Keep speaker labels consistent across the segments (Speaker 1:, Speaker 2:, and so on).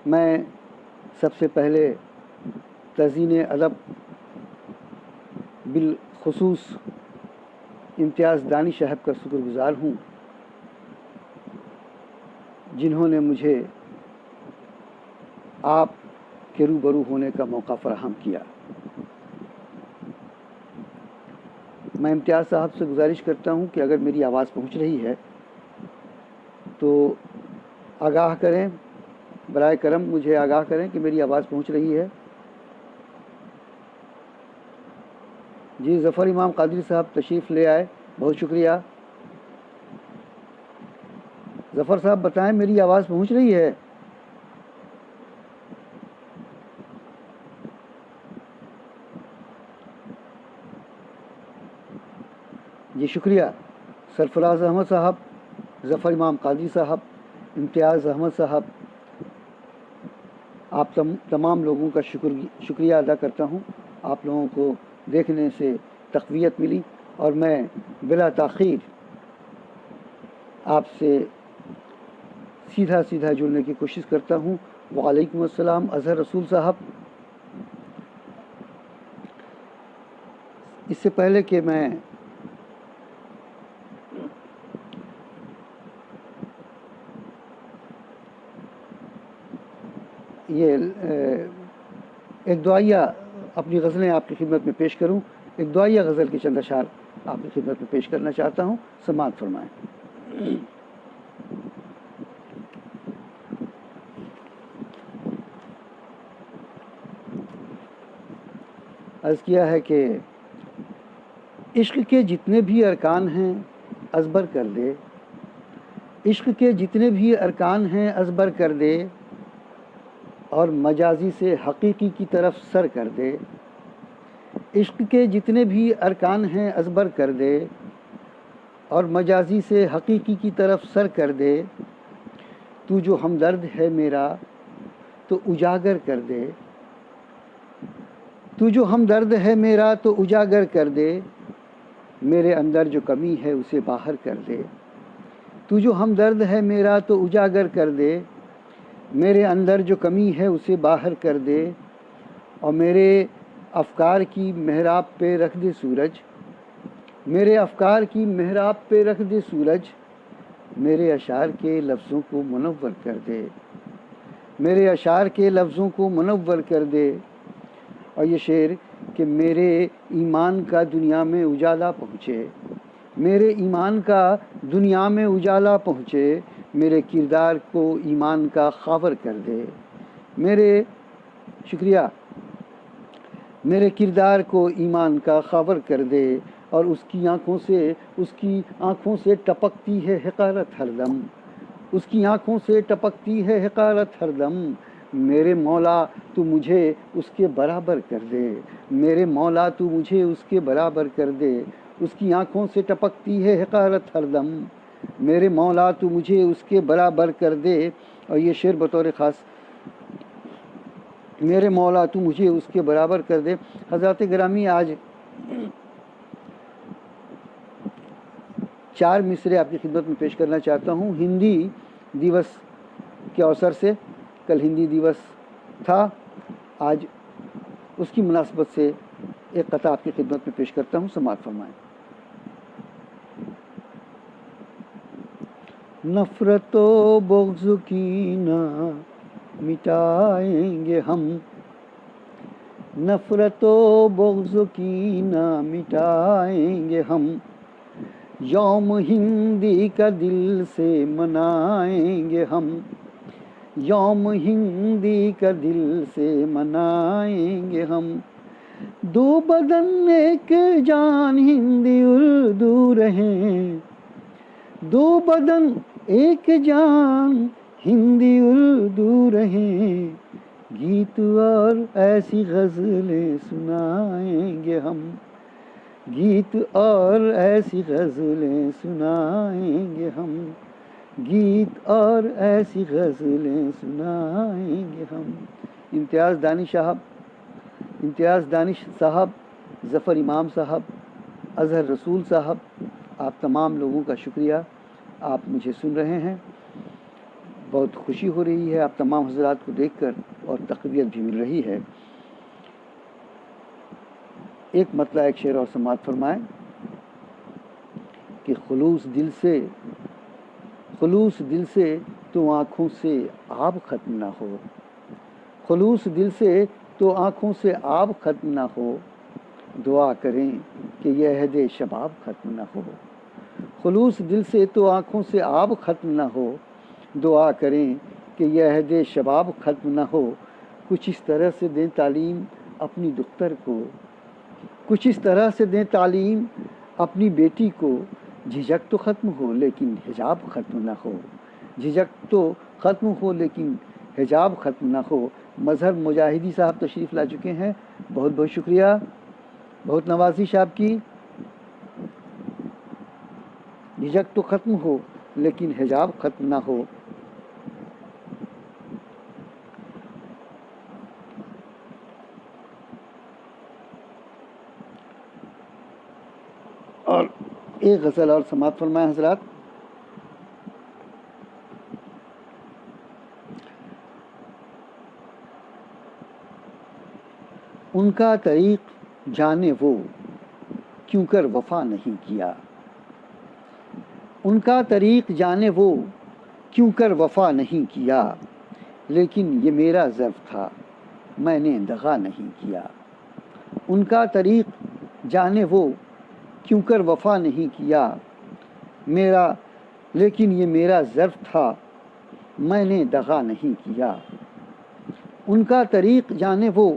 Speaker 1: मैं सबसे पहले तज़ीन अदब बिलखुसूस इम्तियाज़ दानिश साहब का शुक्रगुज़ार हूँ, जिन्होंने मुझे आप के रूबरू होने का मौका फ़राहम किया। मैं इम्तियाज़ साहब से गुजारिश करता हूँ कि अगर मेरी आवाज़ पहुँच रही है तो आगाह करें, बराए करम मुझे आगाह करें कि मेरी आवाज़ पहुँच रही है। जी, ज़फ़र इमाम कादरी साहब तशरीफ़ ले आए, बहुत शुक्रिया। ज़फ़र साहब बताएं मेरी आवाज़ पहुँच रही है? जी शुक्रिया। सरफराज अहमद साहब, ज़फ़र इमाम कादरी साहब, इम्तियाज़ अहमद साहब, आप तमाम लोगों का शुक्रिया अदा करता हूँ। आप लोगों को देखने से तक़वियत मिली और मैं बिला ताख़ीर आपसे सीधा जुड़ने की कोशिश करता हूँ। वालेकुम अस्सलाम अज़हर रसूल साहब। इससे पहले कि मैं ये एक दुआया अपनी गज़लें आपकी खिदमत में पेश करूं, एक दुआया गज़ल के चंद अशार आपकी खिदमत में पेश करना चाहता हूं, समाअत फरमाएं। अर्ज़ किया है कि इश्क के जितने भी अरकान हैं अज़बर कर दे, इश्क के जितने भी अरकान हैं अज़बर कर दे, और मजाजी से हकीकी की तरफ सर कर दे। इश्क के जितने भी अरकान हैं अज़बर कर दे और मजाजी से हकीकी की तरफ सर कर दे। तू जो हमदर्द है मेरा तो उजागर कर दे, तू जो हमदर्द है मेरा तो उजागर कर दे, मेरे अंदर जो कमी है उसे बाहर कर दे। तू जो हमदर्द है मेरा तो उजागर कर दे, मेरे अंदर जो कमी है उसे बाहर कर दे, और मेरे अफ़कार की महराब पे रख दे सूरज, मेरे अफ़कार की महराब पे रख दे सूरज, मेरे अशार के लफ्ज़ों को मुनव्वर कर दे, मेरे अशार के लफ्ज़ों को मुनव्वर कर दे। और ये शेर कि मेरे ईमान का दुनिया में उजाला पहुँचे, मेरे ईमान का दुनिया में उजाला पहुँचे, मेरे किरदार को ईमान का खावर कर दे, मेरे शुक्रिया, मेरे किरदार को ईमान का खावर कर दे। और उसकी आँखों से टपकती है हक़ारत हरदम, उसकी आँखों से टपकती है हक़ारत हरदम, मेरे मौला तू मुझे उसके बराबर कर दे, मेरे मौला तू मुझे उसके बराबर कर दे। उसकी आँखों से टपकती है हक़ारत हरदम, मेरे मौला तू मुझे उसके बराबर कर दे। और ये शेर बतौर ख़ास, मेरे मौला तू मुझे उसके बराबर कर दे। हज़रात गिरामी, आज 4 मिसरे आपकी खिदमत में पेश करना चाहता हूँ। हिंदी दिवस के अवसर से, कल हिंदी दिवस था, आज उसकी मुनासबत से एक कथा आपकी खिदमत में पेश करता हूँ, समाअत फरमाएं। नफ़रतो बुग़्ज़ की ना मिटाएंगे हम, नफ़रतो बुग़्ज़ की ना मिटाएंगे हम, यौम हिंदी का दिल से मनाएंगे हम, यौम हिंदी का दिल से मनाएंगे हम। दो बदन एक जान हिंदी उर्दू रहें, दो बदन एक जान हिंदी उर्दू रहें, गीत और ऐसी गज़लें सुनाएंगे हम, गीत और ऐसी गज़लें सुनाएंगे हम, गीत और ऐसी गज़लें सुनाएंगे हम। इम्तियाज़ दानिश साहब, ज़फ़र इमाम साहब, अज़हर रसूल साहब, आप तमाम लोगों का शुक्रिया। आप मुझे सुन रहे हैं। बहुत खुशी हो रही है आप तमाम हजरात को देखकर और तक़वियत भी मिल रही है। एक मतला एक शेर और समाअत फरमाएं कि खुलूस दिल से तो आँखों से आब ख़त्म ना हो, खुलूस दिल से तो आँखों से आब ख़त्म ना हो, दुआ करें कि यह अहद शबाब ख़त्म ना हो। खुलूस दिल से तो आँखों से आब ख़त्म ना हो, दुआ करें कि यह अहद शबाब ख़त्म ना हो। कुछ इस तरह से दें तालीम अपनी दुख्तर को, कुछ इस तरह से दें तालीम अपनी बेटी को, झिझक तो ख़त्म हो लेकिन हिजाब ख़त्म ना हो, झिझक तो ख़त्म हो लेकिन हिजाब ख़त्म ना हो। मज़हर मुजाहिदी साहब तशरीफ़ ला चुके हैं, बहुत बहुत शुक्रिया, बहुत नवाजिश आपकी। झिझक तो ख़त्म हो लेकिन हिजाब ख़त्म ना हो। और एक गज़ल और समाअत फरमाएं हज़रात। उनका तरीक़ जाने वो क्यों कर वफ़ा नहीं किया, उनका तरीक़ जाने वो क्यों कर वफ़ा नहीं किया, लेकिन ये मेरा ज़र्फ़ था मैंने दगा नहीं किया। उनका तरीक़ जाने वो क्यों कर वफ़ा नहीं किया, लेकिन ये मेरा ज़र्फ़ था मैंने दगा नहीं किया। उनका तरीक़ जाने वो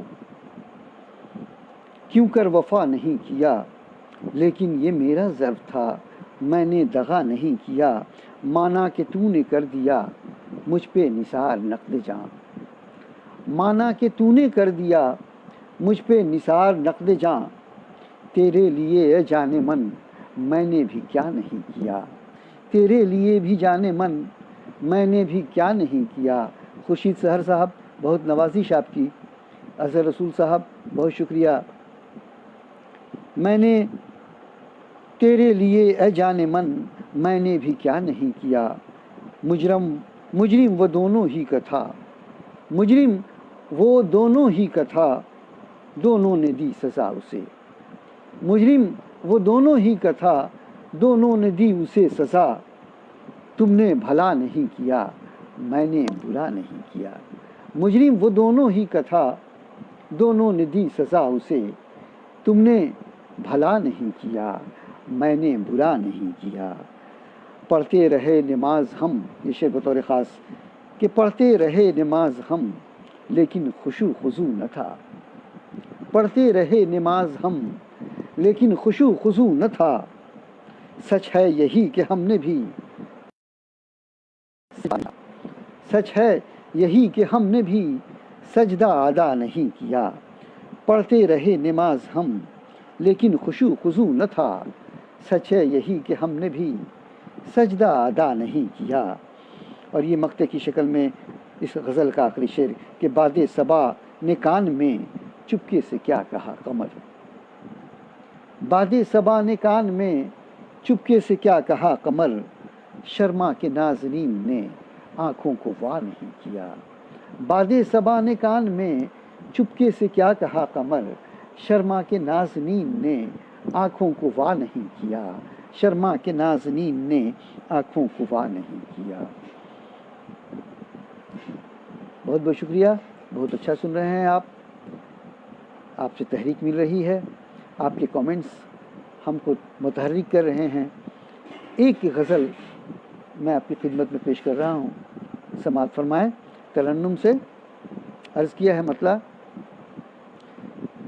Speaker 1: क्यों कर वफ़ा नहीं किया, लेकिन ये मेरा ज़र्फ़ था मैंने दगा नहीं किया। माना कि तूने कर दिया मुझ पे निसार नक़्द जाँ, माना कि तूने कर दिया मुझ पे निसार नक़्द जाँ, तेरे लिए जाने मन मैंने भी क्या नहीं किया, तेरे लिए भी जाने मन मैंने भी क्या नहीं किया। खुर्शीद सहर साहब बहुत नवाजिश आपकी। अज़हर रसूल साहब बहुत शुक्रिया। मैंने तेरे लिए ए जाने मन मैंने भी क्या नहीं किया। मुजरिम वो दोनों ही का था, मुजरिम वो दोनों ही का था, दोनों ने दी सज़ा उसे। मुजरिम वो दोनों ही का था, दोनों ने दी उसे सज़ा। तुमने भला नहीं किया मैंने बुरा नहीं किया। मुजरिम वो दोनों ही का था, दोनों ने दी सज़ा उसे। तुमने भला नहीं किया मैंने बुरा नहीं किया। पढ़ते रहे नमाज हम, ये शेर बतौर ख़ास, कि पढ़ते रहे नमाज हम लेकिन खुशू खुजू न था, पढ़ते रहे नमाज हम लेकिन खुशू खुजू न था। सच है यही कि हमने भी, सच है यही कि हमने भी सजदा अदा नहीं किया। पढ़ते रहे नमाज हम लेकिन खुशू खुजू न था, सच है यही कि हमने भी सजदा अदा नहीं किया। और ये मक्ते की शक्ल में इस गज़ल का आखिरी शेर कि बादे सबा ने कान में चुपके से क्या कहा कमर, बादे सबा ने कान में चुपके से क्या कहा कमर। शर्मा के नाज़रीन ने आँखों को वार नहीं किया, बादे सबा ने कान में चुपके से क्या कहा कमर। शर्मा के नाज़रीन ने आँखों को वार नहीं किया, शर्मा के नाज़रीन ने आँखों को वार नहीं किया। बहुत बहुत शुक्रिया, बहुत अच्छा सुन रहे हैं आप, आपसे तहरीक मिल रही है, आपके कमेंट्स हमको मुतहर्रिक कर रहे हैं। एक गज़ल मैं आपकी खिदमत में पेश कर रहा हूँ, समाअत फरमाएं तरन्नुम से। अर्ज़ किया है मतला,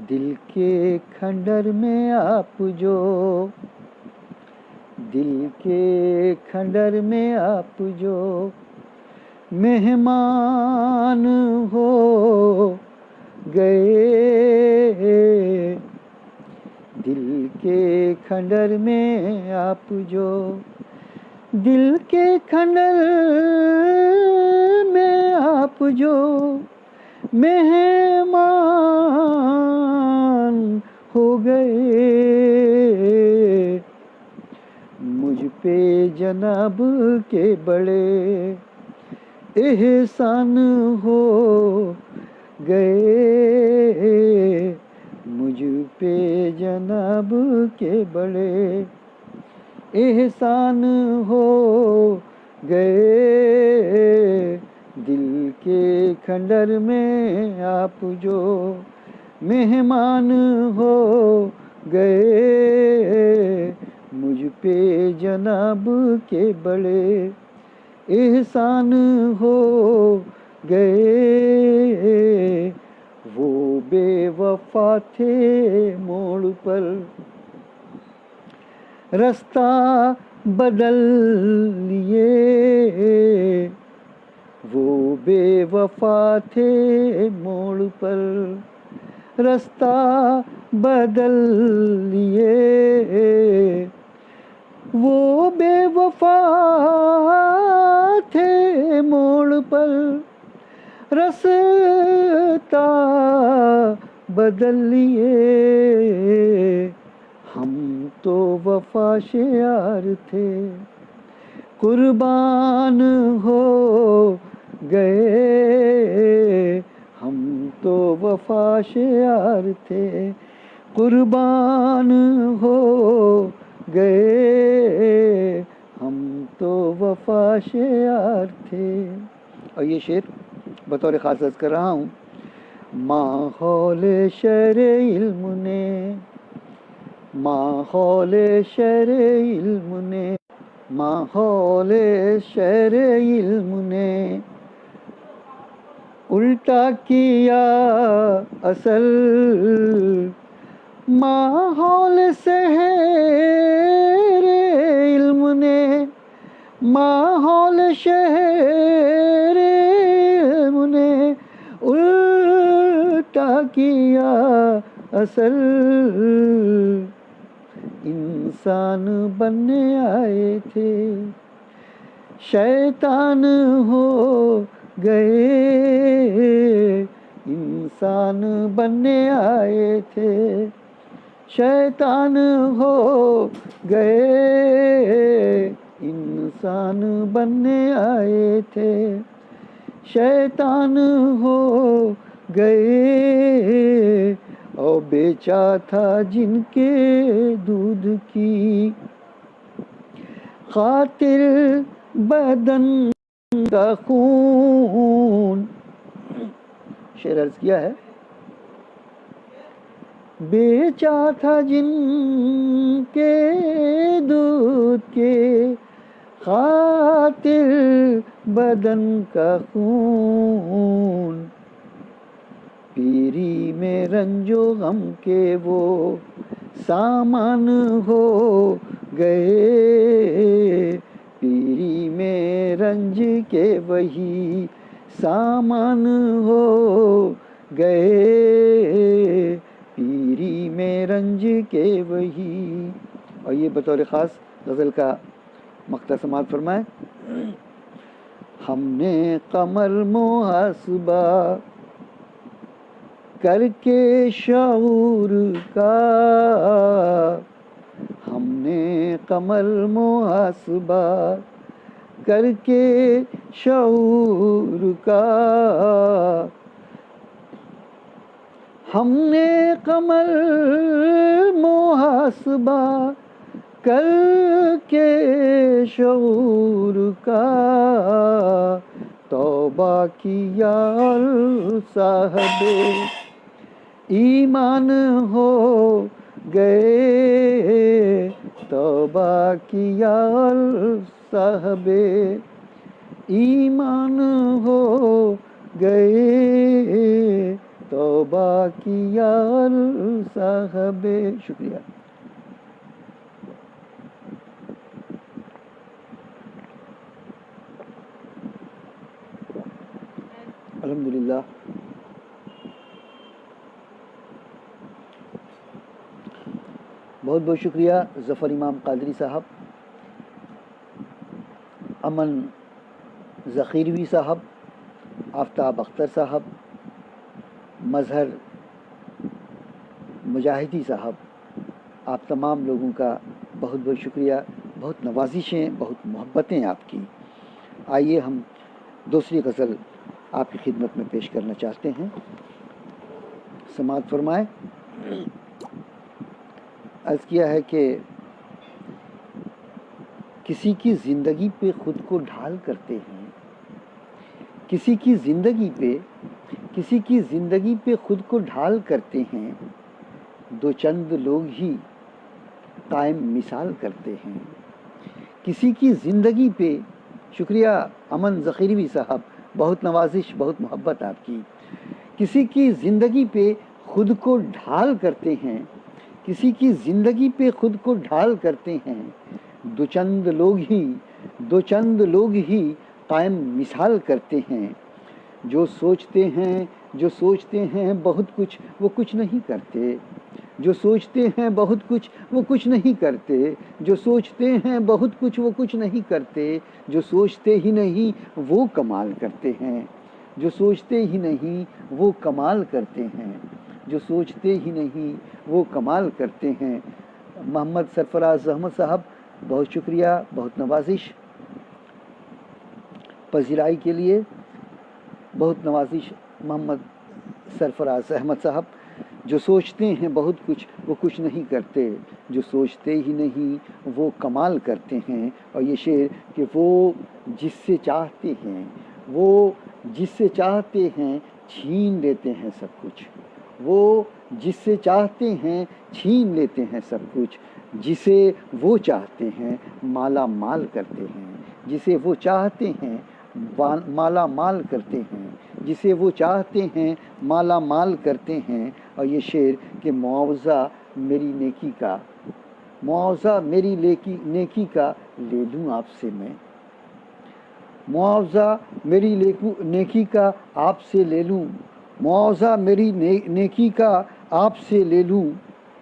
Speaker 1: दिल के खंडर में आप जो, दिल के खंडर में आप जो मेहमान हो गए, दिल के खंडर में आप जो, दिल के खंडर में आप जो मेहमान हो गए। मुझ पे जनाब के बड़े एहसान हो गए मुझ पे जनाब के बड़े, एहसान हो गए दिल के खंडर में आप जो मेहमान हो गए मुझ पे जनाब के बड़े, एहसान हो गए वो बेवफा थे मोड़ पर रास्ता बदल लिए, वो बेवफा थे मोड़ पर रास्ता बदल लिए, वो बेवफा थे मोड़ पर रास्ता बदल लिए, हम तो वफा शियार थे कुर्बान हो गए, हम तो वफा शियार थे कुर्बान हो गए, हम तो वफा शियार थे। और ये शेर बतौर ख़ास अर्ज़ कर रहा हूँ। माहौल शरे इल्म ने, माहौल शरे इल्म ने, माहौल शरे इल्म ने उल्टा किया असल, माहौल शहरे इल्म ने, माहौल शहरे इल्म ने उल्टा किया असल, इंसान बनने आए थे शैतान हो गए, इंसान बनने आए थे शैतान हो गए, इंसान बनने आए थे शैतान हो गए, और बेचा था जिनके दूध की खातिर बदन का खून। शेर अर्ज किया है, बेचा था जिनके दूध के खातिर बदन का खून, पीरी में रंजो गम के वो सामान हो गए, पीरी में रंज के वही सामान हो गए, पीरी में रंज के वही। और ये बतौर ख़ास गज़ल का मक़ता समात फरमाए। हमने कमर मुहासबा करके शऊर का, हमने कमर मुहासबा करके शऊर का, हमने कमर मुहासबा करके शऊर का तौबा किया साहबे ईमान हो गए, तौबा किया साहबे ईमान हो गए, तौबा किया साहबे। शुक्रिया। अल्हम्दुलिल्लाह। बहुत बहुत शुक्रिया ज़फ़र इमाम क़ादरी साहब, अमन ज़ख़ीरवी साहब, आफ्ताब अख्तर साहब, मज़हर मुजाहिदी साहब, आप तमाम लोगों का बहुत बहुत शुक्रिया। बहुत नवाजिशें, बहुत मोहब्बतें आपकी। आइए हम दूसरी गज़ल आपकी खिदमत में पेश करना चाहते हैं। समाअत फरमाए। अर्ज़ किया है कि किसी की ज़िंदगी पे खुद को ढाल करते हैं, किसी की ज़िंदगी पे खुद को ढाल करते हैं, दो चंद लोग ही कायम मिसाल करते हैं। किसी की ज़िंदगी पे, शुक्रिया अमन ज़ख़ीरवी साहब, बहुत नवाजिश, बहुत मोहब्बत आपकी। किसी की ज़िंदगी पे खुद को ढाल करते हैं, किसी की ज़िंदगी पे खुद को ढाल करते हैं, दो चंद लोग ही कायम मिसाल करते हैं। जो सोचते हैं बहुत कुछ, वो कुछ नहीं करते। जो सोचते हैं बहुत कुछ, वो कुछ नहीं करते। जो सोचते हैं बहुत कुछ, वो कुछ नहीं करते। जो सोचते ही नहीं वो कमाल करते हैं। जो सोचते ही नहीं वो कमाल करते हैं। जो सोचते ही नहीं वो कमाल करते हैं। मोहम्मद सरफराज अहमद साहब, बहुत शुक्रिया, बहुत नवाजिश पजीराई के लिए, बहुत नवाजिश मोहम्मद सरफराज अहमद साहब। जो सोचते हैं बहुत कुछ, वो कुछ नहीं करते। जो सोचते ही नहीं वो कमाल करते हैं। और ये शेर कि वो जिससे चाहते हैं छीन लेते हैं सब कुछ। वो जिससे चाहते हैं छीन लेते हैं सब कुछ। जिसे वो चाहते हैं माला माल करते हैं। जिसे वो चाहते हैं माला माल करते हैं। जिसे वो चाहते हैं माला माल करते हैं। और ये शेर कि मुआवजा मेरी नेकी का ले लूँ आपसे मैं। मुआवजा मेरी नेकी का आपसे ले लूँ। मुआवजा मेरी नेकी का आपसे ले लूँ।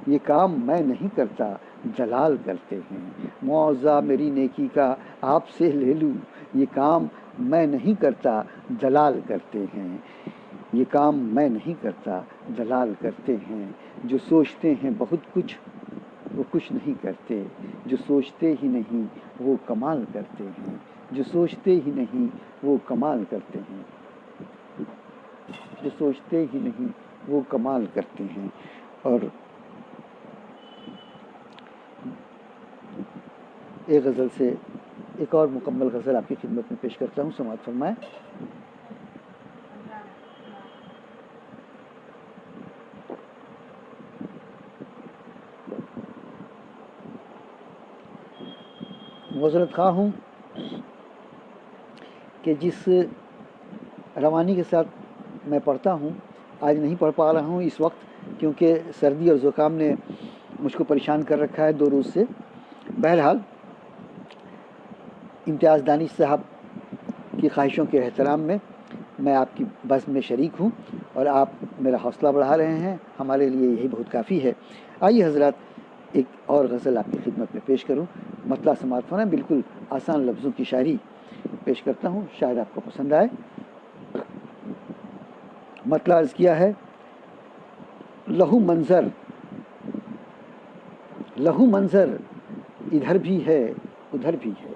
Speaker 1: ये काम मैं नहीं करता, दलाल करते हैं। मुआवजा मेरी नेकी का आपसे ले लूँ। ये काम मैं नहीं करता, दलाल करते हैं। ये काम मैं नहीं करता, दलाल करते हैं। जो सोचते हैं बहुत कुछ, वो कुछ नहीं करते। जो सोचते ही नहीं वो कमाल करते हैं। जो सोचते ही नहीं वो कमाल करते हैं। जो सोचते ही नहीं वो कमाल करते हैं। और एक गज़ल से एक और मुकम्मल गज़ल आपकी खिदमत में पेश करता हूँ। समाअत फरमाए। मुअज़्ज़रत ख़्वाह हूँ कि जिस रवानी के साथ मैं पढ़ता हूँ, आज नहीं पढ़ पा रहा हूँ इस वक्त, क्योंकि सर्दी और ज़ुकाम ने मुझको परेशान कर रखा है 2 रोज़ से। बहरहाल, इम्तियाज़ दानिश साहब की ख्वाहिशों के एहतराम में मैं आपकी बज़्म में शरीक हूँ और आप मेरा हौसला बढ़ा रहे हैं। हमारे लिए यही बहुत काफ़ी है। आइए हज़रात, एक और गज़ल आपकी खिदमत में पेश करूँ। मतला समाअत फरमाएं। बिल्कुल आसान लफ्ज़ों की शायरी पेश करता हूँ, शायद आपको पसंद आए। मतला अर्ज़ किया है, लहू मंज़र इधर भी है उधर भी है।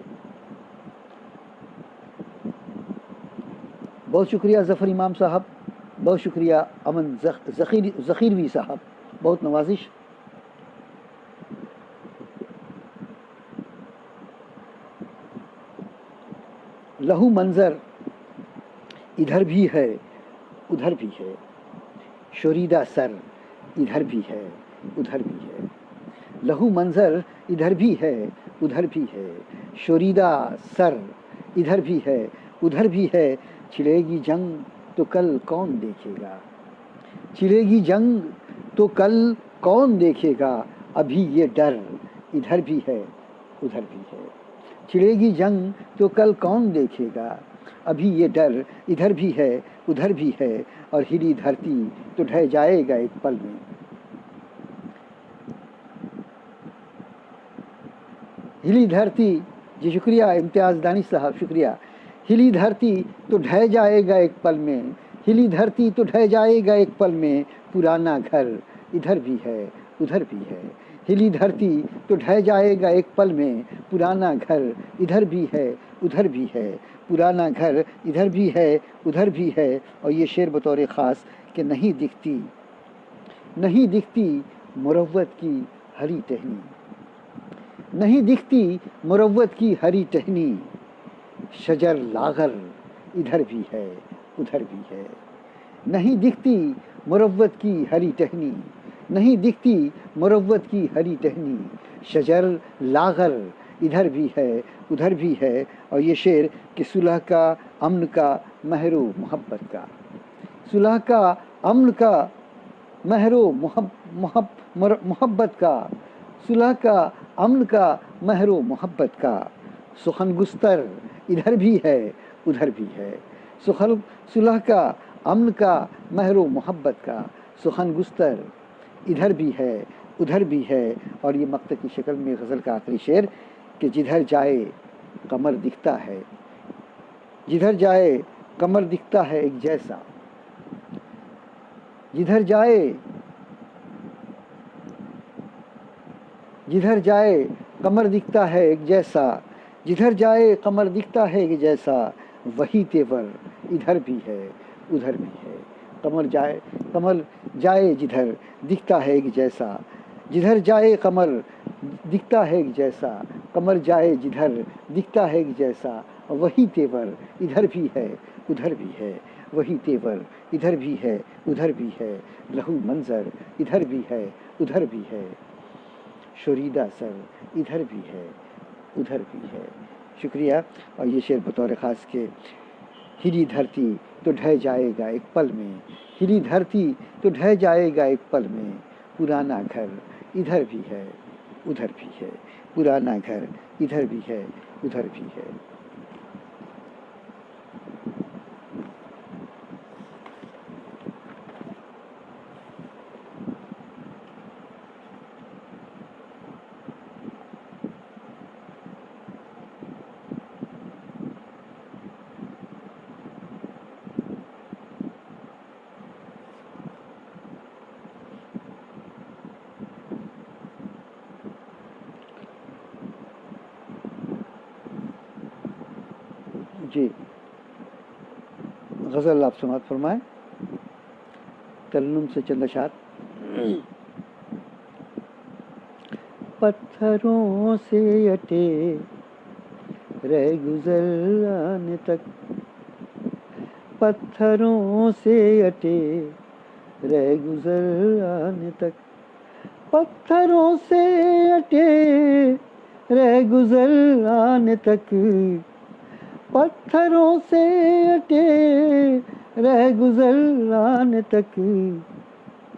Speaker 1: बहुत शुक्रिया ज़फ़र इमाम साहब, बहुत शुक्रिया अमन ज़ख़ीरवी साहब, बहुत नवाजिश। लहू मंज़र इधर भी है उधर भी है। शोरीदा सर इधर भी है उधर भी है। लहू मंज़र इधर भी है उधर भी है। शोरीदा सर इधर भी है उधर भी है। छिड़ेगी जंग तो कल कौन देखेगा। छिड़ेगी जंग तो कल कौन देखेगा। अभी ये डर इधर भी है उधर भी है। छिड़ेगी जंग तो कल कौन देखेगा। अभी ये डर इधर भी है उधर भी है। और हिली धरती तो ढह जाएगा एक पल में। हिली धरती, जी शुक्रिया इम्तियाज़ दानिश साहब, शुक्रिया। हिली धरती तो ढह जाएगा एक पल में। हिली धरती तो ढह जाएगा एक पल में। पुराना घर इधर भी है उधर भी है। हिली धरती तो ढह जाएगा एक पल में, पुराना घर इधर भी है उधर भी है, पुराना घर इधर भी है उधर भी है। और ये शेर बतौर ख़ास कि नहीं दिखती मुरव्वत की हरी टहनी, नहीं दिखती मुरव्वत की हरी टहनी, शजर लागर इधर भी है उधर भी है। नहीं दिखती मुरव्वत की हरी टहनी, नहीं दिखती मुरव्वत की हरी टहनी, शजर लागर इधर भी है उधर भी है। और ये शेर कि सुलह का अमन का महरो मोहब्बत का, सुलह का अमन का महरो मोहब्बत का, सुलह का अमन का महरो मोहब्बत का, सुखन गुस्तर इधर भी है उधर भी है। सुलह का अमन का महरो मोहब्बत का, सुखन गुस्तर इधर भी है उधर भी है। और ये मक्ते की शक्ल में गज़ल का आखिरी शेर कि जिधर जाए कमर दिखता है, जिधर जाए कमर दिखता है एक जैसा, जिधर जाए कमर दिखता है एक जैसा, जिधर जाए कमर दिखता है एक जैसा, वही तेवर इधर भी है उधर भी है। कमर जाए जिधर दिखता है एक जैसा, जिधर जाए कमर दिखता है एक जैसा, कमर जाए जिधर दिखता है एक जैसा, वही तेवर इधर भी है उधर भी है, वही तेवर इधर भी है उधर भी है, लहू मंजर इधर भी है उधर भी है, शुरीदा सर इधर भी है उधर भी है। शुक्रिया। और ये शेर बतौर ख़ास के हिली धरती तो ढह जाएगा एक पल में, हिली धरती तो ढह जाएगा एक पल में, पुराना घर इधर भी है उधर भी है, पुराना घर इधर भी है उधर भी है। जी, गज़ल आप समाअत फरमाएं। तरन्नुम से चंद अशार। पत्थरों से अटे रह गुज़र आने तक, पत्थरों से अटे रह गुज़र आने तक, पत्थरों से अटे रह गुज़र आने तक, पत्थरों से अटे रह गुज़र आने तक,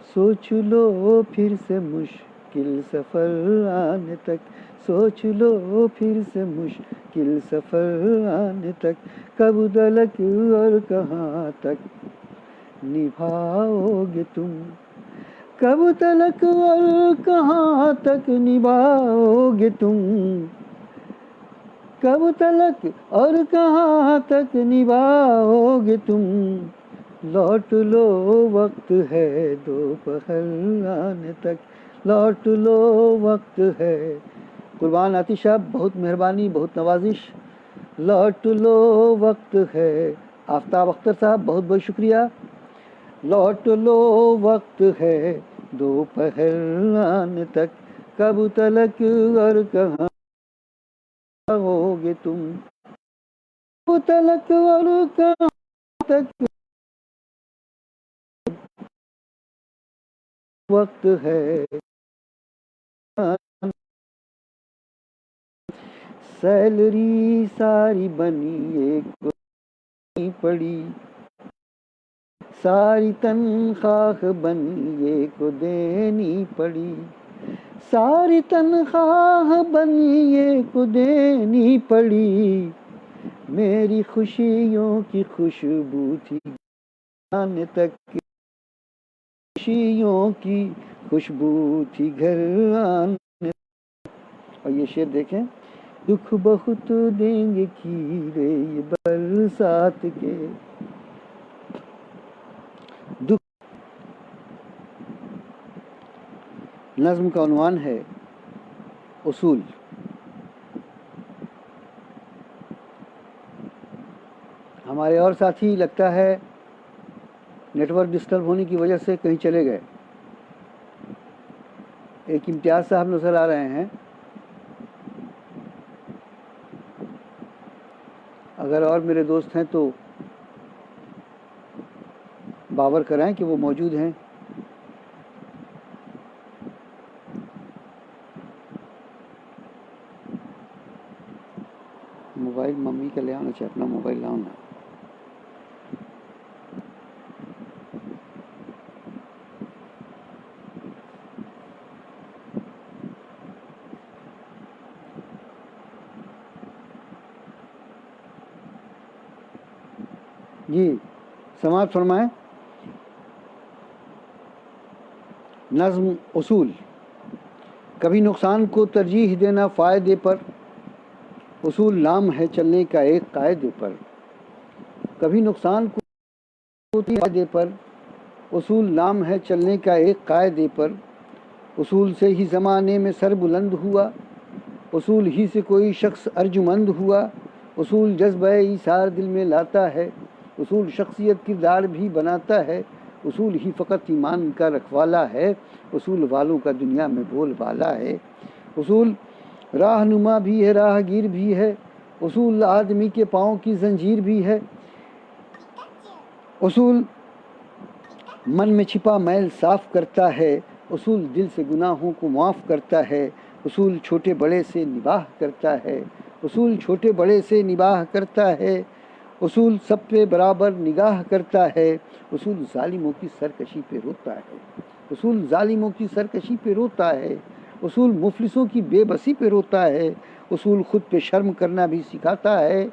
Speaker 1: सोच लो फिर से मुश्किल सफ़र आने तक, सोच लो फिर से मुश्किल सफ़र आने तक, कब तलक और कहाँ तक निभाओगे तुम, कब तलक और कहाँ तक निभाओगे तुम, कब तलक और कहाँ तक निभाओगे तुम, लौट लो वक्त है दोपहर आने तक, लौट लो वक्त है। कुर्बान आतिश साहब बहुत मेहरबानी बहुत नवाजिश। लौट लो वक्त है। आफ्ताब अख्तर साहब बहुत बहुत शुक्रिया। लौट लो वक्त है दोपहर आने तक, कब तलक और कहाँ होगे तुम, कब तलक और कहाँ तक वक्त है। सैलरी सारी बनी एक पड़ी, सारी तनख्वाह बनी एक देनी पड़ी, सारी तनख्वाह बनी एक देनी पड़ी, मेरी खुशियों की खुशबू थी आने तक, खुशियों की खुशबू थी घर आने। और ये शेर देखें, दुख बहुत देंगे कीड़े ये बरसात के, दुख। नज़्म का उन्वान है उसूल। हमारे और साथी लगता है नेटवर्क डिस्टर्ब होने की वजह से कहीं चले गए। एक इम्तियाज़ साहब नज़र आ रहे हैं, अगर और मेरे दोस्त हैं तो बावर कराएं कि वो मौजूद हैं। मोबाइल मम्मी का ले आना चाहिए, अपना मोबाइल लाओ ना। जी समाप्त फरमाएं। नज़्म उसूल। कभी नुकसान को तरजीह देना फ़ायदे पर, उसूल नाम है चलने का एक कायदे पर। कभी नुकसान को फ़ायदे पर, उसूल नाम है चलने का एक कायदे पर। उसूल से ही ज़माने में सर बुलंद हुआ, उसूल ही से कोई शख्स अर्जुमंद हुआ। उसूल जज्बा ईसार दिल में लाता है, उसूल शख्सियत किरदार भी बनाता है। उसूल ही फ़कत ईमान का रखवाला है, उसूल वालों का दुनिया में बोलबाला है। उसूल राहनुमा भी है, राहगीर भी है, उसूल आदमी के पाँव की जंजीर भी है। उसूल मन में छिपा मैल साफ़ करता है, उसूल दिल से गुनाहों को माफ़ करता है। उसूल छोटे बड़े से निबाह करता है, उसूल छोटे बड़े से निबाह करता है। उसूल सब पे बराबर निगाह करता है, उसूल जालिमों की सरकशी पे रोता है। उसूल जालिमों की सरकशी पे रोता है, उसूल मुफलिसों की बेबसी पे रोता है। उसूल खुद पे शर्म करना भी सिखाता है,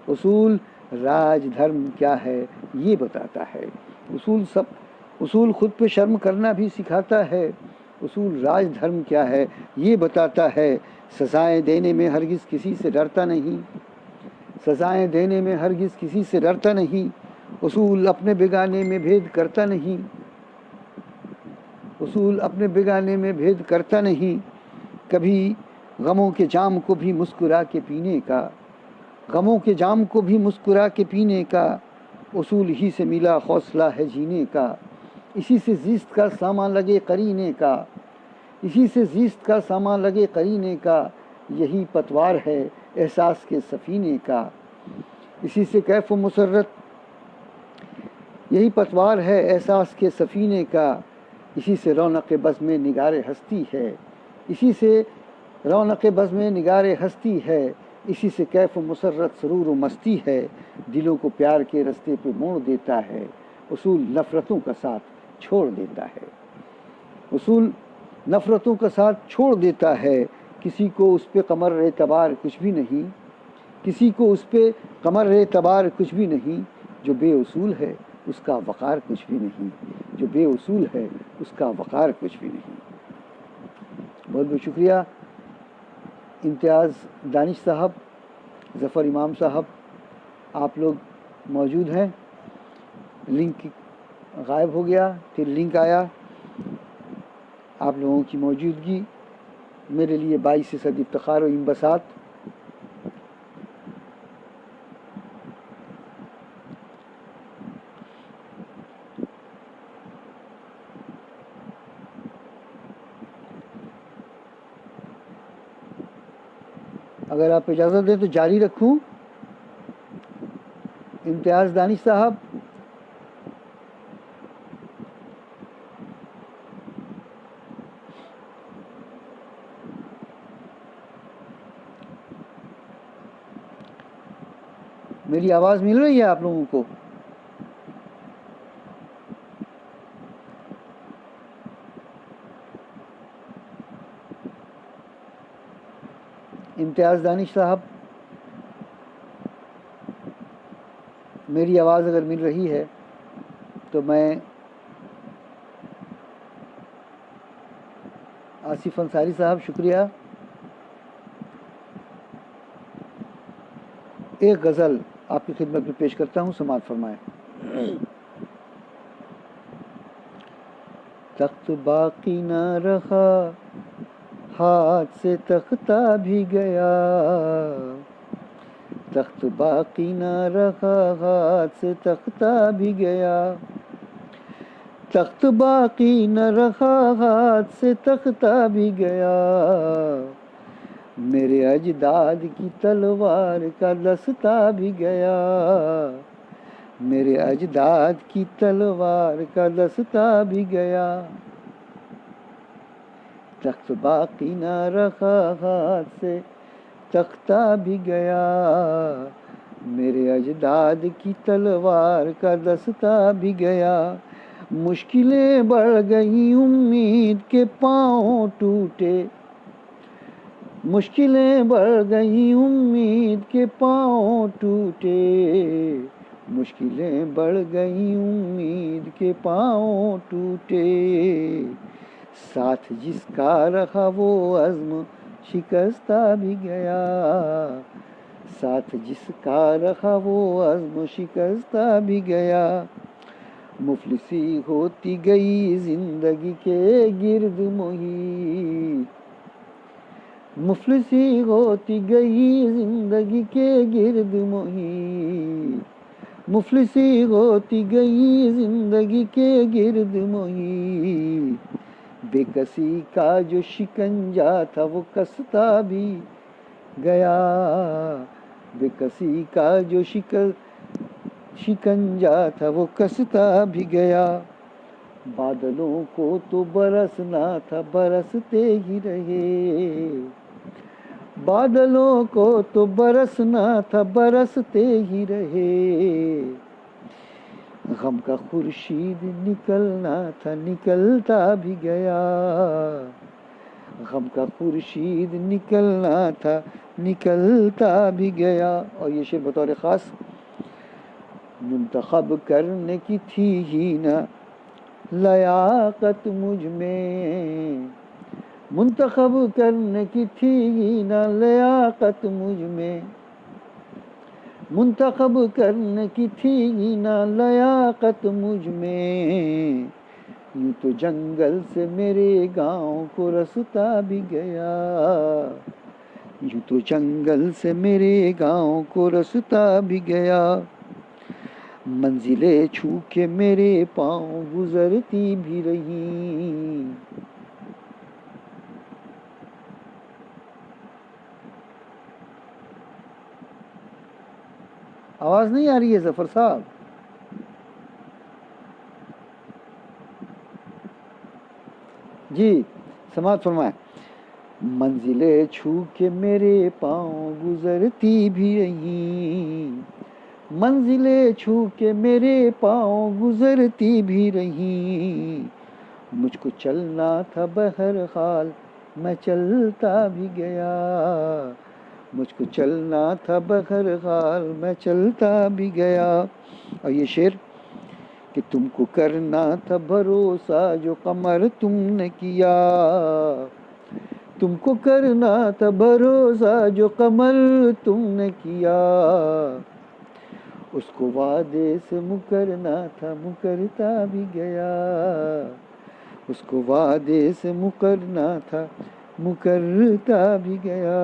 Speaker 1: उसूल राज धर्म क्या है ये बताता है। उसूल खुद पे शर्म करना भी सिखाता है, उसूल राज धर्म क्या है ये बताता है। सजाएं देने में हरगिज़ किसी से डरता नहीं, सजाएं देने में हरगिज़ किसी से डरता नहीं। उसूल अपने बेगाने में भेद करता नहीं, उसूल अपने बेगाने में भेद करता नहीं। कभी गमों के जाम को भी मुस्कुरा के पीने का, गमों के जाम को भी मुस्कुरा के पीने का। उसूल ही से मिला हौसला है जीने का, इसी से ज़िस्त का सामान लगे करीने का, इसी से ज़िस्त का सामान लगे करीने का। यही पतवार है एहसास के सफ़ीने का, इसी से कैफ मुसर्रत, यही पतवार है एहसास के सफ़ीने का। इसी से रौनक बज़्म में निगारे हस्ती है, इसी से रौनक बज़्म में निगारे हस्ती है। इसी से कैफ मुसर्रत सरूर व मस्ती है, दिलों को प्यार के रास्ते पे मोड़ देता है। उसूल नफ़रतों का साथ छोड़ देता है, उसूल नफ़रतों का साथ छोड़ देता है। किसी को उस पे कमर एतबार कुछ भी नहीं, किसी को उस पे कमर एतबार कुछ भी नहीं। जो बेउसूल है उसका वक़ार कुछ भी नहीं, जो बेउसूल है उसका वक़ार कुछ भी नहीं। बहुत बहुत शुक्रिया इम्तियाज़ दानिश साहब, ज़फ़र इमाम साहब, आप लोग मौजूद हैं। लिंक गायब हो गया, फिर लिंक आया। आप लोगों की मौजूदगी मेरे लिए बाइस सद इफ्तिखार व इंबसात। अगर आप इजाज़त दें तो जारी रखूं। इम्तियाज़ दानिश साहब, मेरी आवाज़ मिल रही है आप लोगों को? इम्तियाज़ दानिश साहब, मेरी आवाज़ अगर मिल रही है तो मैं आसिफ अंसारी साहब, शुक्रिया। एक गज़ल आपकी खिदमत में पेश करता हूँ, समाअत फरमाएं। तख्त बाकी न रहा, हाथ से तख्ता भी गया, तख्त बाकी न रहा, हाथ से तख्ता भी गया, तख्त बाकी न रहा, हाथ से तख्ता भी गया, मेरे अजदाद की तलवार का दस्ता भी गया, मेरे अजदाद की तलवार का दस्ता भी गया, तख्त बाकी न रखा, हाथ से तख्ता भी गया, मेरे अजदाद की तलवार का दस्ता भी गया, मुश्किलें बढ़ गई उम्मीद के पाँव टूटे, मुश्किलें बढ़ गई उम्मीद के पाँव टूटे, मुश्किलें बढ़ गई उम्मीद के पाँव टूटे, साथ जिसका रहा वो अज़्म शिकस्ता भी गया, साथ जिसका रहा वो अज़्म शिकस्ता भी गया, मुफलिसी होती गई जिंदगी के गिर्द मुहित, मुफलिसी होती गई जिंदगी के गिर्द मुहित, मुफलिसी होती गई जिंदगी के गिर्द मुहित, बेकसी का जो शिकंजा था वो कसता भी गया, बेकसी का जो शिकंजा था वो कसता भी गया, बादलों को तो बरसना था बरसते ही रहे, बादलों को तो बरसना था बरसते ही रहे, गम का खुर्शीद निकलना था निकलता भी गया, गम का खुर्शीद निकलना था निकलता भी गया। और ये शेर बतौर ख़ास मुंतखब करने की थी ही न लयाकत मुझ में, मुंतखब करने की थी ही न लयाकत मुझ में, मुंतखब करने की थी ही न लयाकत मुझ में, यूँ तो जंगल से मेरे गाँव को रास्ता भी गया, यूँ तो जंगल से मेरे गाँव को रास्ता भी गया, मंजिलें छू के मेरे पाँव गुजरती भी रही, आवाज नहीं आ रही है जफर साहब? जी समात फरमाए। मंजिलें छू के मेरे पाँव गुजरती भी रही, मंजिलें छू के मेरे पाँव गुजरती भी रही, मुझको चलना था बहरहाल मैं चलता भी गया, मुझको चलना था बहरहाल मैं चलता भी गया। और ये शेर कि तुमको करना था भरोसा जो कमर तुमने किया, तुमको करना था भरोसा जो कमर तुमने किया, उसको वादे से मुकरना था मुकरता भी गया, उसको वादे से मुकरना था मुकरता भी गया,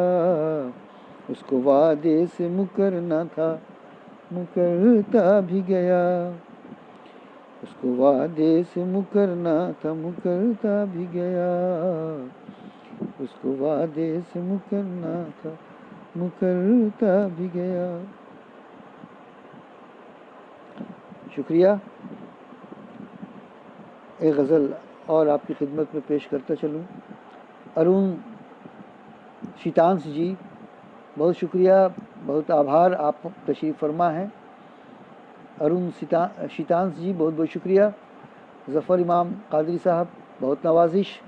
Speaker 1: उसको वादे से मुकरना था मुकरता भी गया, उसको वादे से मुकरना था मुकरता भी गया, उसको वादे से मुकरना था मुकरता भी गया। शुक्रिया। एक गज़ल और आपकी खिदमत में पेश करता चलूँ। अरुण शीतांश जी, बहुत शुक्रिया, बहुत आभार, आप तशरीफ़ फरमा हैं। अरुण शीतांश जी बहुत बहुत शुक्रिया। ज़फ़र इमाम कादरी साहब बहुत नवाजिश।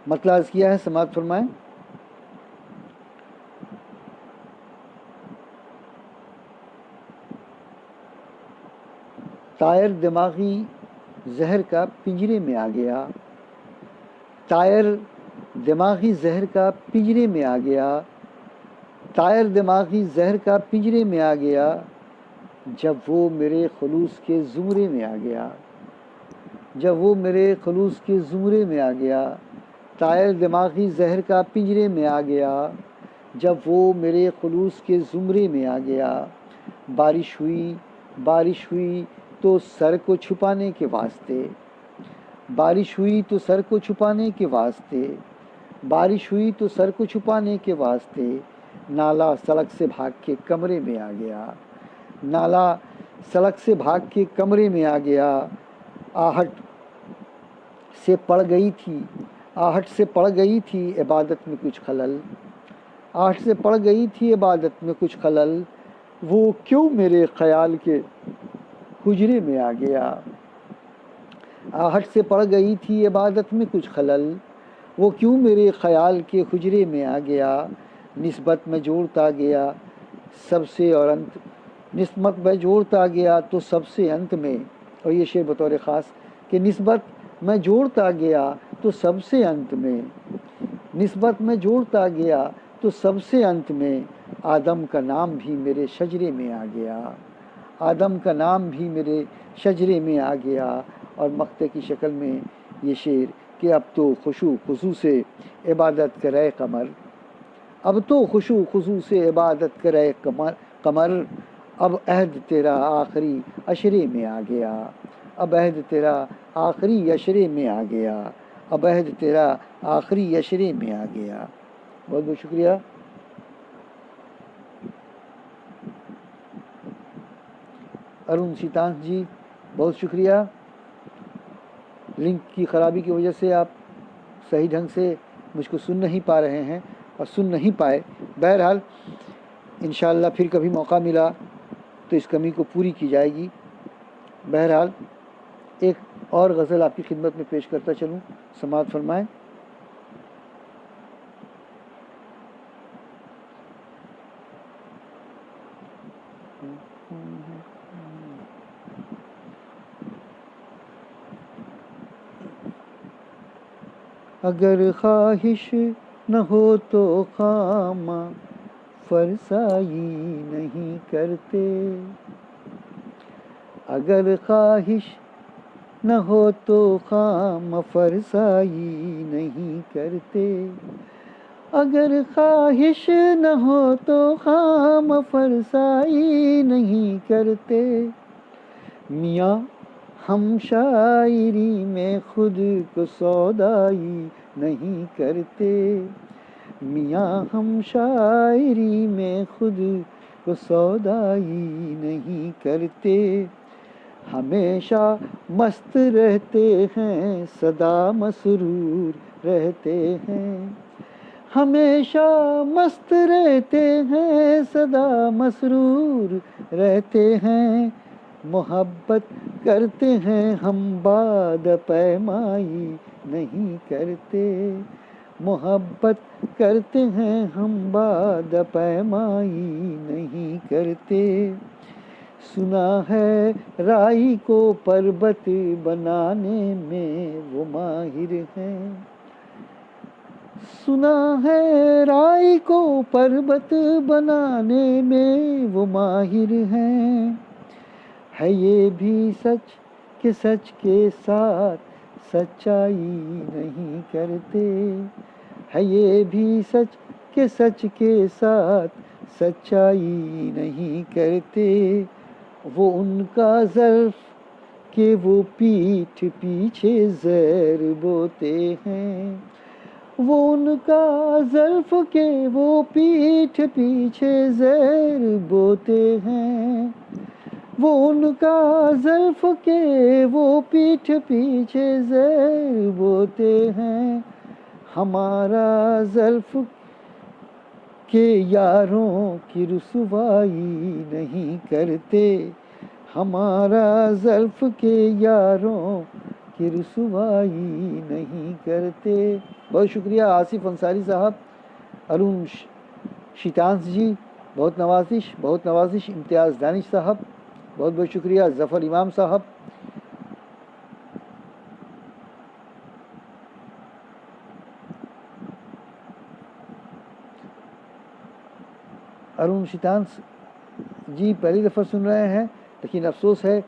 Speaker 1: मतलब किया है, समात फरमाएं। तायर दिमागी जहर का पिंजरे में आ गया, तायर दिमागी जहर का पिंजरे में आ गया, तायर दिमागी जहर का पिंजरे में आ गया, जब वो मेरे खुलूस के ज़ुमरे में आ गया, जब वो मेरे खुलूस के ज़ुमरे में आ गया, तायर दिमागी जहर का पिंजरे में आ गया, जब वो मेरे खुलूस के ज़ुमरे में आ गया। बारिश हुई तो सर को छुपाने के वास्ते, बारिश हुई तो सर को छुपाने के वास्ते, बारिश हुई तो सर को छुपाने के वास्ते, नाला सड़क से भाग के कमरे में आ गया, नाला सड़क से भाग के कमरे में आ गया। आहट से पड़ गई थी, आहट से पड़ गई थी इबादत में कुछ खलल, आहट से पड़ गई थी इबादत में कुछ खलल, वो क्यों मेरे ख्याल के हुजरे में आ गया। आहट से पड़ गई थी इबादत में कुछ खलल, वो क्यों मेरे ख्याल के हुजरे में आ गया। निस्बत में जोड़ता गया सबसे और अंत, निस्बत में जोड़ता गया तो सबसे अंत में, और ये शेर बतौर ख़ास कि निस्बत में जोड़ता गया तो सबसे अंत में, निस्बत में जोड़ता गया तो सबसे अंत में, आदम का नाम भी मेरे शजरे में आ गया, आदम का नाम भी मेरे शजरे में आ गया। और मक्ते की शक्ल में ये शेर कि अब तो खुशू खुशू से इबादत करे कमर, अब तो खुशू खुशू से इबादत करे कमर, कमर अब अहद तेरा आखिरी अशरे में आ गया, अब अहद तेरा आखिरी अशरे में आ गया, अब अहद तेरा आखिरी अशरे में आ गया। बहुत बहुत शुक्रिया। अरुण सीतांश जी बहुत शुक्रिया। लिंक की ख़राबी की वजह से आप सही ढंग से मुझको सुन नहीं पा रहे हैं और सुन नहीं पाए। बहरहाल इंशाअल्लाह फिर कभी मौका मिला तो इस कमी को पूरी की जाएगी। बहरहाल एक और गज़ल आपकी खिदमत में पेश करता चलूँ, समाअत फरमाएं। अगर ख्वाहिश न हो तो खामा फरसाई नहीं करते, अगर ख्वाहिश न हो तो खाम फरसाई नहीं करते, अगर ख्वाहिश न हो तो खाम फरसाई नहीं करते। मियाँ हम शायरी में खुद को सौदाई नहीं करते, मियाँ हम शायरी में खुद को सौदाई नहीं करते। हमेशा मस्त रहते हैं सदा मसरूर रहते हैं, हमेशा मस्त रहते हैं सदा मसरूर रहते हैं। मोहब्बत करते हैं हम बाद पैमाई नहीं करते, मोहब्बत करते हैं हम बाद पैमाई नहीं करते। सुना है राई को पर्वत बनाने में वो माहिर हैं, सुना है राई को पर्वत बनाने में वो माहिर हैं। है ये भी सच कि सच के साथ सच्चाई नहीं करते, है ये भी सच कि सच के साथ सच्चाई नहीं करते। वो उनका ज़र्फ़ कि वो पीठ पीछे ज़हर बोते हैं, वो उनका ज़र्फ़ के वो पीठ पीछे ज़हर बोते हैं, वो उनका ज़र्फ़ के वो पीठ पीछे ज़हर बोते हैं। हमारा ज़र्फ़ के यारों की रुसवाई नहीं करते, हमारा ज़र्फ़ के यारों की रुसवाई नहीं करते। बहुत शुक्रिया आसिफ अंसारी साहब, अरुण शीतांश जी बहुत नवाजिश, इम्तियाज़ दानिश साहब बहुत बहुत शुक्रिया, ज़फ़र इमाम साहब। अरुण शीतांश जी पहली दफ़ा सुन रहे हैं, लेकिन अफसोस है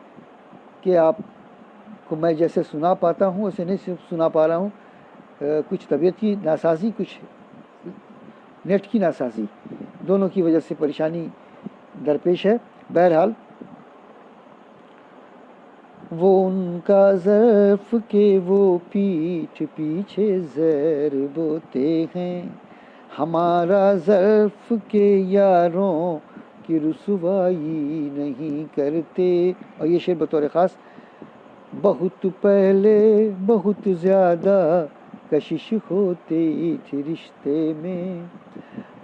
Speaker 1: कि आपको मैं जैसे सुना पाता हूँ वैसे नहीं सुना पा रहा हूँ। कुछ तबीयत की नासाजी, कुछ नेट की नासाजी, दोनों की वजह से परेशानी दरपेश है। बहरहाल वो उनका ज़र्फ़ के वो पीठ पीछे ज़र बोते हैं, हमारा ज़र्फ़ के यारों की रुसवाई नहीं करते। और ये शेर बतौर ख़ास, बहुत पहले बहुत ज़्यादा कशिश होती थी रिश्ते में,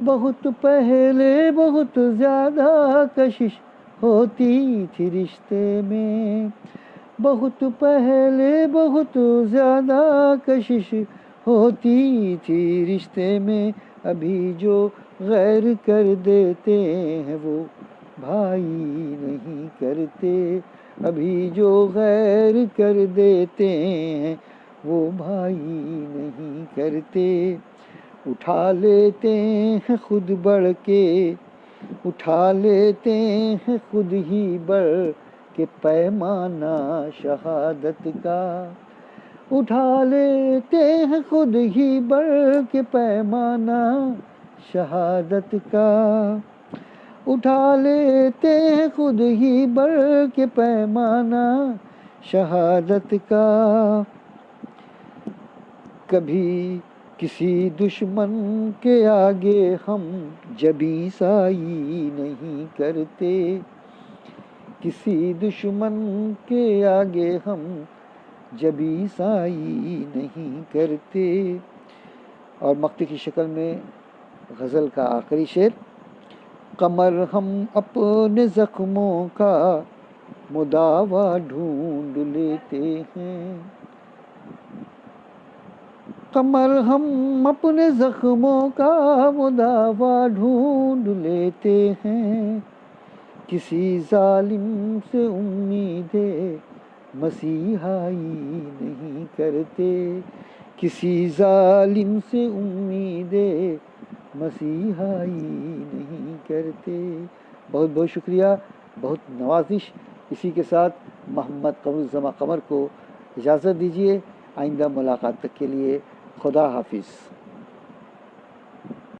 Speaker 1: बहुत पहले बहुत ज़्यादा कशिश होती थी रिश्ते में, बहुत पहले बहुत ज़्यादा कशिश होती थी रिश्ते में, अभी जो गैर कर देते हैं वो भाई नहीं करते, अभी जो गैर कर देते हैं वो भाई नहीं करते। उठा लेते हैं खुद बढ़ के, उठा लेते हैं खुद ही बढ़ के पैमाना शहादत का, उठा लेते हैं खुद ही बढ़ के पैमाना शहादत का, उठा लेते हैं खुद ही बढ़ के पैमाना शहादत का। कभी किसी दुश्मन के आगे हम जबी साई नहीं करते, किसी दुश्मन के आगे हम जबी साई नहीं करते। और मक्ते की शक्ल में गज़ल का आखिरी शेर, कमर हम अपने ज़ख्मों का मुदावा ढूंढ लेते हैं, कमर हम अपने ज़ख्मों का मुदावा ढूंढ लेते हैं, किसी जालिम से उम्मीदें मसीहाई नहीं करते, किसी जालिम से उम्मीदें मसीहाई नहीं करते। बहुत बहुत शुक्रिया, बहुत नवाजिश। इसी के साथ मोहम्मद कमरुज़्ज़मा कमर को इजाज़त दीजिए। आइंदा मुलाकात तक के लिए खुदा हाफिज़।